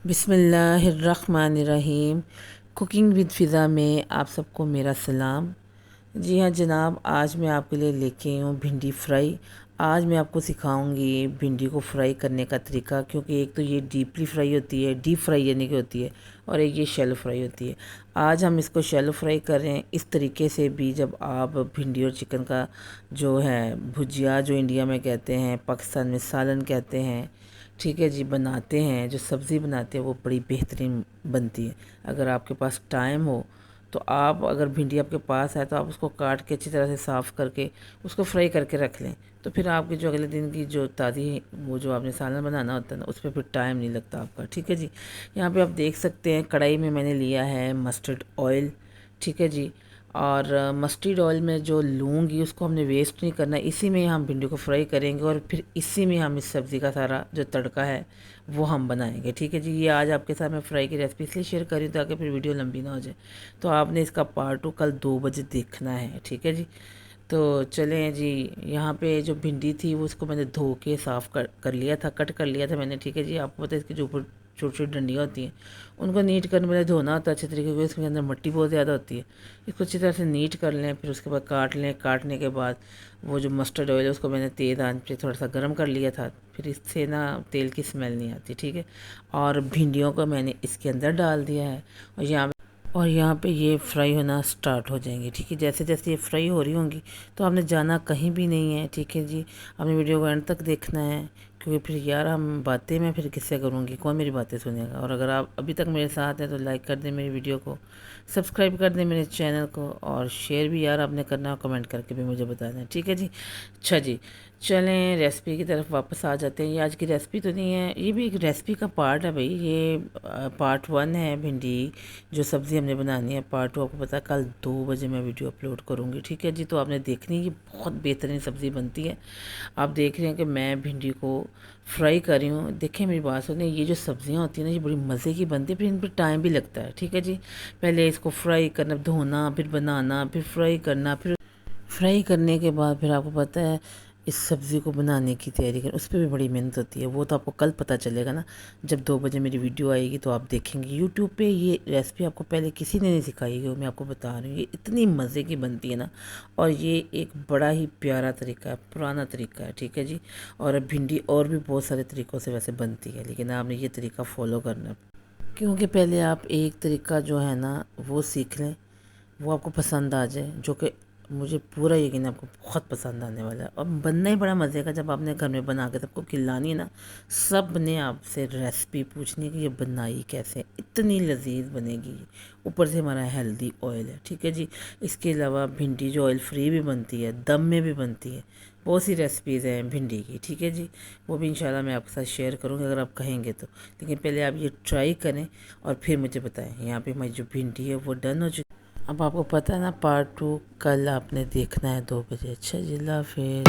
बिस्मिल्लाहिर्रहमानिर्रहीम। Cooking with फ़िज़ा में आप सबको मेरा सलाम। जी हाँ जनाब, आज मैं आपके लिए लेके आई हूँ भिंडी फ्राई। आज मैं आपको सिखाऊंगी भिंडी को फ्राई करने का तरीका, क्योंकि एक तो ये डीपली फ्राई होती है, डीप फ्राई यानी कि होती है, और एक ये शैलो फ्राई होती है। आज हम इसको शैलो फ्राई कर रहे हैं इस तरीके से भी। जब आप भिंडी और चिकन का जो है भुजिया, जो इंडिया में कहते हैं, पाकिस्तान में सालन कहते हैं, ठीक है जी, बनाते हैं, जो सब्ज़ी बनाते हैं वो बड़ी बेहतरीन बनती है। अगर आपके पास टाइम हो तो आप, अगर भिंडी आपके पास है तो आप उसको काट के अच्छी तरह से साफ़ करके उसको फ्राई करके रख लें। तो फिर आपके जो अगले दिन की जो ताज़ी वो जो आपने सालन बनाना होता है ना, उस पर फिर टाइम नहीं लगता आपका। ठीक है जी। यहाँ पे आप देख सकते हैं कढ़ाई में मैंने लिया है मस्टर्ड ऑयल। ठीक है जी। और मस्टर्ड ऑयल में जो लूँगी उसको हमने वेस्ट नहीं करना, इसी में हम भिंडी को फ्राई करेंगे और फिर इसी में हम इस सब्ज़ी का सारा जो तड़का है वो हम बनाएंगे। ठीक है जी। ये आज आपके साथ मैं फ्राई की रेसिपी इसलिए शेयर कर रही हूँ ताकि फिर वीडियो लंबी ना हो जाए। तो आपने इसका पार्ट 2 कल 2 बजे देखना है। ठीक है जी। तो चलें जी। यहाँ पे जो भिंडी थी वो उसको मैंने धो के साफ़ कर लिया था, कट कर लिया था मैंने। ठीक है जी। आपको पता है इसकी जो ऊपर छोटी छोटी डंडियाँ होती हैं उनको नीट करने में धोना होता है अच्छे तरीके से, इसके अंदर मिट्टी बहुत ज़्यादा होती है। इसको अच्छी तरह से नीट कर लें, फिर उसके बाद काट लें। काटने के बाद वो जो मस्टर्ड ऑयल है उसको मैंने तेज़ आंच पे थोड़ा सा गर्म कर लिया था, फिर इससे ना तेल की स्मेल नहीं आती। ठीक है। और भिंडियों को मैंने इसके अंदर डाल दिया है और यहाँ पे ये फ्राई होना स्टार्ट हो जाएंगी। ठीक है। जैसे जैसे ये फ्राई हो रही होंगी तो आपने जाना कहीं भी नहीं है। ठीक है जी। आपने वीडियो को एंड तक देखना है, क्योंकि फिर यार हम बातें मैं फिर किससे करूँगी, कौन मेरी बातें सुनेगा। और अगर आप अभी तक मेरे साथ हैं तो लाइक कर दें मेरी वीडियो को, सब्सक्राइब कर दें मेरे चैनल को, और शेयर भी यार आपने करना है, कमेंट करके भी मुझे बता दें। ठीक है जी। अच्छा जी। चलें रेसिपी की तरफ वापस आ जाते हैं। ये आज की रेसिपी तो नहीं है, ये भी एक रेसिपी का पार्ट है भाई। ये पार्ट 1 है भिंडी जो सब्ज़ी हमने बनानी है। पार्ट 2 आपको पता है कल 2 बजे मैं वीडियो अपलोड करूँगी। ठीक है जी। तो आपने देखनी है, ये बहुत बेहतरीन सब्ज़ी बनती है। आप देख रहे हैं कि मैं भिंडी को फ्राई कर रही हूँ। देखें मेरी बात सुनिए, ये जो सब्ज़ियाँ होती हैं ना ये बड़ी मज़े की बनती है, फिर इन पर टाइम भी लगता है। ठीक है जी। पहले इसको फ्राई करना, धोना, फिर बनाना, फिर फ्राई करना, फिर फ्राई करने के बाद फिर आपको पता है इस सब्ज़ी को बनाने की तैयारी करें, उस पर भी बड़ी मेहनत होती है। वो तो आपको कल पता चलेगा ना, जब 2 बजे मेरी वीडियो आएगी तो आप देखेंगे यूट्यूब पे। ये रेसिपी आपको पहले किसी ने नहीं सिखाई है, मैं आपको बता रही हूँ। ये इतनी मज़े की बनती है ना, और ये एक बड़ा ही प्यारा तरीका है, पुराना तरीका है। ठीक है जी। और भिंडी और भी बहुत सारे तरीक़ों से वैसे बनती है, लेकिन आपने ये तरीका फॉलो करना है, क्योंकि पहले आप एक तरीका जो है ना वो सीख लें, वो आपको पसंद आ जाए, जो कि मुझे पूरा यकीन है आपको बहुत पसंद आने वाला है। और बनना ही बड़ा मज़े का, जब आपने घर में बना के सबको खिलानी है ना, सब ने आपसे रेसिपी पूछनी है कि ये बनाई कैसे, इतनी लजीज बनेगी ये। ऊपर से हमारा हेल्दी ऑयल है। ठीक है जी। इसके अलावा भिंडी जो ऑयल फ्री भी बनती है, दम में भी बनती है, बहुत सी रेसिपीज़ हैं भिंडी की। ठीक है जी। वो भी इंशाल्लाह मैं आपके साथ शेयर करूँगी अगर आप कहेंगे तो। लेकिन पहले आप ये ट्राई करें और फिर मुझे बताएं। यहाँ पे हमारी जो भिंडी है वो डन हो चुकी। अब आपको पता है ना, पार्ट 2 कल आपने देखना है 2 बजे। अच्छा जी, अल्लाह हाफिज़।